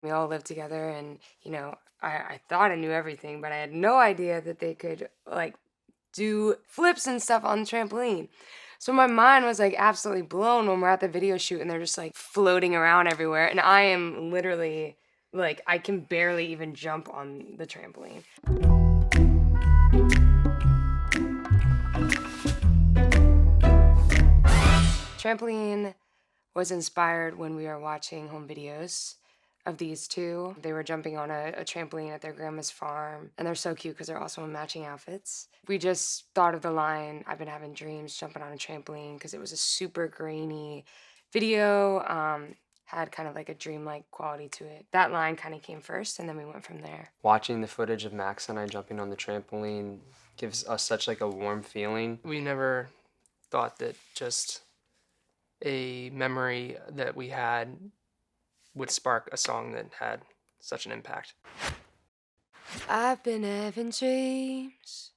We all lived together and, I thought I knew everything, but I had no idea that they could, like, do flips and stuff on the trampoline. So my mind was, like, absolutely blown when we're at the video shoot and they're just, like, floating around everywhere, and I am literally, like, I can barely even jump on the trampoline. Trampoline was inspired when we were watching home videos of these two. They were jumping on a trampoline at their grandma's farm, and they're so cute because they're also in matching outfits. We just thought of the line, "I've been having dreams jumping on a trampoline," because it was a super grainy video, had kind of like a dreamlike quality to it. That line kind of came first, and then we went from there. Watching the footage of Max and I jumping on the trampoline gives us such like a warm feeling. We never thought that just a memory that we had would spark a song that had such an impact. I've been having dreams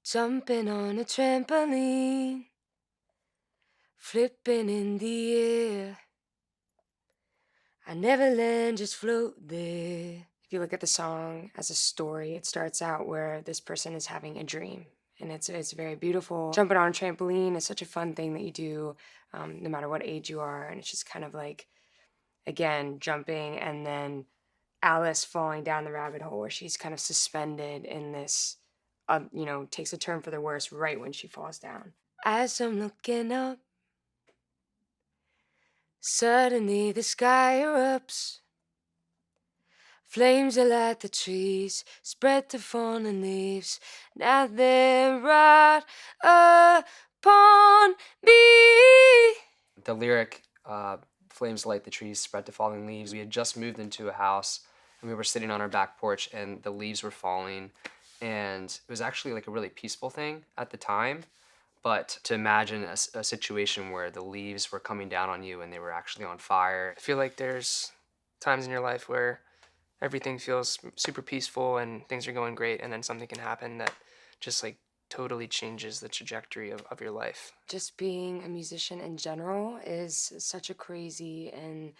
jumping on a trampoline, flipping in the air. I never land, just float there. If you look at the song as a story, it starts out where this person is having a dream. And it's very beautiful. Jumping on a trampoline is such a fun thing that you do no matter what age you are. And it's just kind of like, again, jumping and then Alice falling down the rabbit hole where she's kind of suspended in this, takes a turn for the worse right when she falls down. As I'm looking up, suddenly the sky erupts. Flames that light the trees, spread to fallen leaves. Now they're right upon me. The lyric, flames light the trees, spread to falling leaves. We had just moved into a house and we were sitting on our back porch and the leaves were falling. And it was actually like a really peaceful thing at the time. But to imagine a situation where the leaves were coming down on you and they were actually on fire. I feel like there's times in your life where everything feels super peaceful and things are going great, and then something can happen that just like totally changes the trajectory of your life. Just being a musician in general is such a crazy and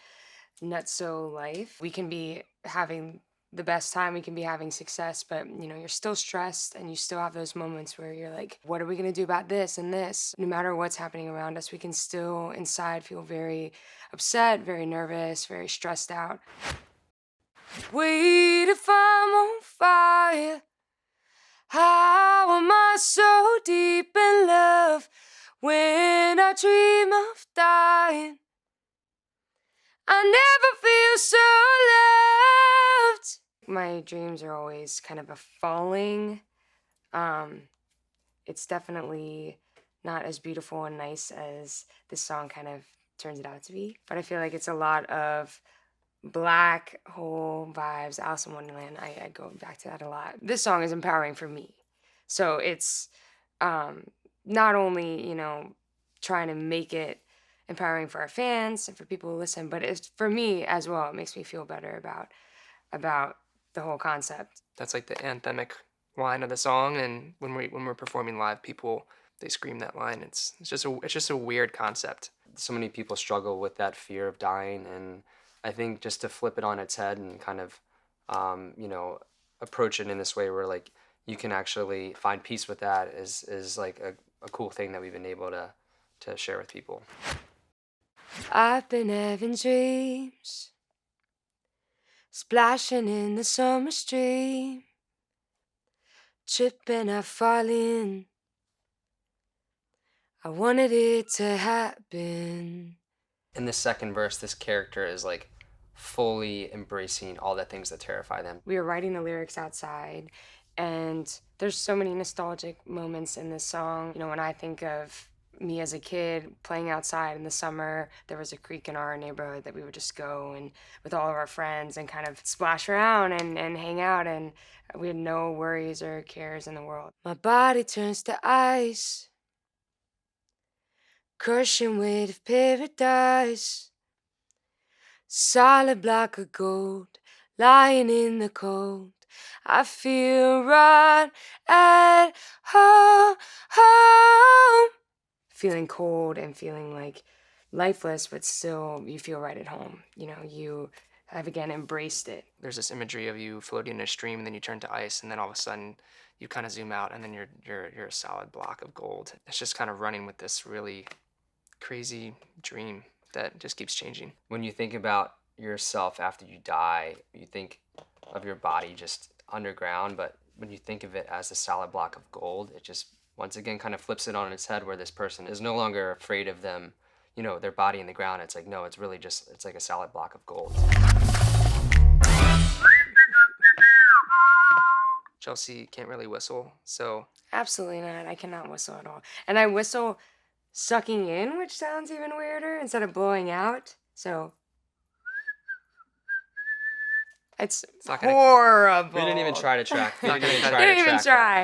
nutso life. We can be having the best time, we can be having success, but you're still stressed and you still have those moments where you're like, what are we gonna do about this and this? No matter what's happening around us, we can still inside feel very upset, very nervous, very stressed out. Wait, if I'm on fire, how am I so deep in love when I dream of dying? I never feel so loved. My dreams are always kind of a falling. It's definitely not as beautiful and nice as this song kind of turns it out to be, but I feel like it's a lot of black hole vibes, Alice in Wonderland. I go back to that a lot. This song is empowering for me. So it's not only, trying to make it empowering for our fans and for people who listen, but it's for me as well. It makes me feel better about the whole concept. That's like the anthemic line of the song, and when we're performing live, people they scream that line. It's just a weird concept. So many people struggle with that fear of dying, and I think just to flip it on its head and kind of, approach it in this way where like you can actually find peace with that is like a cool thing that we've been able to share with people. I've been having dreams, splashing in the summer stream, tripping, I fall in. I wanted it to happen. In the second verse, this character is like fully embracing all the things that terrify them. We were writing the lyrics outside, and there's so many nostalgic moments in this song. When I think of me as a kid playing outside in the summer, there was a creek in our neighborhood that we would just go and with all of our friends and kind of splash around and hang out, and we had no worries or cares in the world. My body turns to ice, crushing weight of paradise. Solid block of gold, lying in the cold. I feel right at home. Feeling cold and feeling like lifeless, but still you feel right at home. I've again embraced it. There's this imagery of you floating in a stream, and then you turn to ice, and then all of a sudden you kind of zoom out, and then you're a solid block of gold. It's just kind of running with this really crazy dream that just keeps changing. When you think about yourself after you die, you think of your body just underground, but when you think of it as a solid block of gold, it just once again kind of flips it on its head, where this person is no longer afraid of them, you know, their body in the ground. It's like, no, it's really just, it's like a solid block of gold. Chelsea can't really whistle, so Absolutely not. I cannot whistle at all. And I whistle sucking in, which sounds even weirder, instead of blowing out. So it's not gonna- horrible. We didn't even try to track. We Not didn't even gonna cut try Didn't to even track that. try.